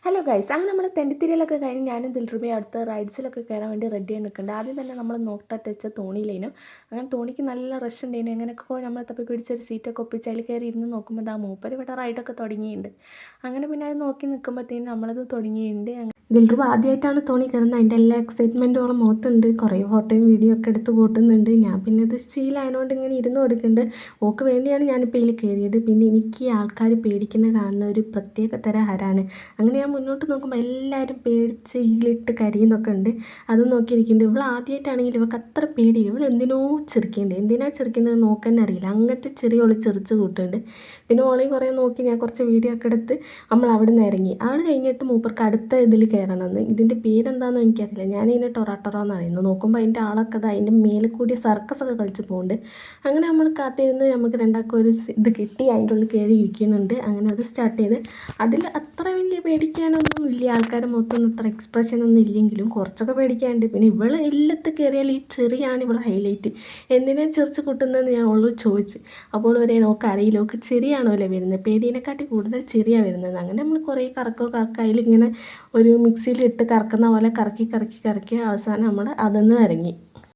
Hello guys, അങ്ങനെ നമ്മൾ തെണ്ടിത്തിരിയിലൊക്കെ കഴിഞ്ഞ് ഞാനും ദിൽറുബയും അടുത്ത റൈഡ്സിലൊക്കെ കയറാൻ വേണ്ടി റെഡി ആയി നിൽക്കുന്നുണ്ട്. ആദ്യം തന്നെ നമ്മൾ നോട്ടറ്റച്ച തോണിയിലേനും അങ്ങനെ തോണിക്ക് നല്ല റഷ് ഉണ്ടായിരുന്നു. എങ്ങനെയൊക്കെ നമ്മൾ തപ്പി പിടിച്ചൊരു സീറ്റൊക്കെ ഒപ്പിച്ച് അതിൽ കയറി ഇരുന്ന് നോക്കുമ്പോൾ ആ മൂപ്പർ ഇവിടെ റൈഡൊക്കെ തുടങ്ങിയിട്ടുണ്ട്. അങ്ങനെ പിന്നെ അത് നോക്കി നിൽക്കുമ്പോഴത്തേനും നമ്മളത് തുടങ്ങിയിട്ടുണ്ട്. ദിൽറുബ ആദ്യമായിട്ടാണ് തോണി കയറുന്നത്. അതിൻ്റെ എല്ലാ എക്സൈറ്റ്മെൻറ്റോളം മുഖത്തുണ്ട്. കുറേ ഫോട്ടോയും വീഡിയോ ഒക്കെ എടുത്ത് കൂട്ടുന്നുണ്ട്. ഞാൻ പിന്നെ ഇത് ശീലമായതുകൊണ്ട് ഇങ്ങനെ ഇരുന്ന് കൊടുക്കുന്നുണ്ട്. ഓക്ക് വേണ്ടിയാണ് ഞാനിപ്പോൾ ഇതിൽ കയറിയത്. പിന്നെ എനിക്ക് ആൾക്കാർ പേടിക്കുന്ന കാണുന്ന ഒരു പ്രത്യേക തരം ഹരാണ്. അങ്ങനെ ഞാൻ മുന്നോട്ട് നോക്കുമ്പോൾ എല്ലാവരും പേടിച്ച് ഈലിട്ട് കരയുന്നൊക്കെ ഉണ്ട്. അത് നോക്കിയിരിക്കുന്നുണ്ട്. ഇവൾ ആദ്യമായിട്ടാണെങ്കിൽ ഇവൾക്ക് അത്ര പേടി. ഇവൾ എന്തിനോ ചിരിക്കുന്നുണ്ട്. എന്തിനാണ് ചിരിക്കുന്നത് നോക്കാൻ അറിയില്ല. അങ്ങനത്തെ ചെറിയ ഓള് ചിറിച്ച് കൂട്ടുന്നുണ്ട്. പിന്നെ ഓളി കുറേ നോക്കി ഞാൻ കുറച്ച് വീഡിയോ ഒക്കെ എടുത്ത് നമ്മൾ അവിടെ നിന്ന് ഇറങ്ങി. അവിടെ കഴിഞ്ഞിട്ട് മൂപ്പർക്ക് അടുത്ത ഇതിൽ കയറണമെന്ന്. ഇതിൻ്റെ പേരെന്താണെന്ന് എനിക്കറിയില്ല. ഞാനിതിനെ ടൊറാട്ടൊറാന്ന് അറിയുന്നു. നോക്കുമ്പോൾ അതിൻ്റെ ആളൊക്കെ അതിൻ്റെ മേലെ കൂടി സർക്കസൊക്കെ കളിച്ച് പോകുന്നുണ്ട്. അങ്ങനെ നമ്മൾ കാത്തിരുന്ന് നമുക്ക് രണ്ടാൾക്കും ഒരു ഇത് കിട്ടി. അതിൻ്റെ ഉള്ളിൽ കയറി ഇരിക്കുന്നുണ്ട്. അങ്ങനെ അത് സ്റ്റാർട്ട് ചെയ്ത് അതിൽ അത്ര വലിയ പേടിക്കാനൊന്നും ഇല്ല. ആൾക്കാരുടെ മുഖത്തൊന്നും അത്ര എക്സ്പ്രഷനൊന്നും ഇല്ലെങ്കിലും കുറച്ചൊക്കെ പേടിക്കാനുണ്ട്. പിന്നെ ഇവൾ എല്ലാത്ത് കയറിയാൽ ഈ ചെറിയാണ് ഇവൾ ഹൈലൈറ്റ്. എന്തിനാണ് ചിറിച്ച് കൂട്ടുന്നതെന്ന് ഞാൻ അവളോട് ചോദിച്ചു. അപ്പോൾ ഒരേ നോക്ക് അറിയില്ല, നോക്ക് ചെറിയാണോ അല്ലേ വരുന്നത്, പേടീനെക്കാട്ടി കൂടുതൽ ചെറിയാണ് വരുന്നത്. അങ്ങനെ നമ്മൾ കുറേ കറക്കയിലിങ്ങനെ ഒരു മിക്സിയിലിട്ട് കറക്കുന്ന പോലെ കറക്കി കറക്കി കറക്കി അവസാനം നമ്മൾ അതൊന്ന് ഇറങ്ങി.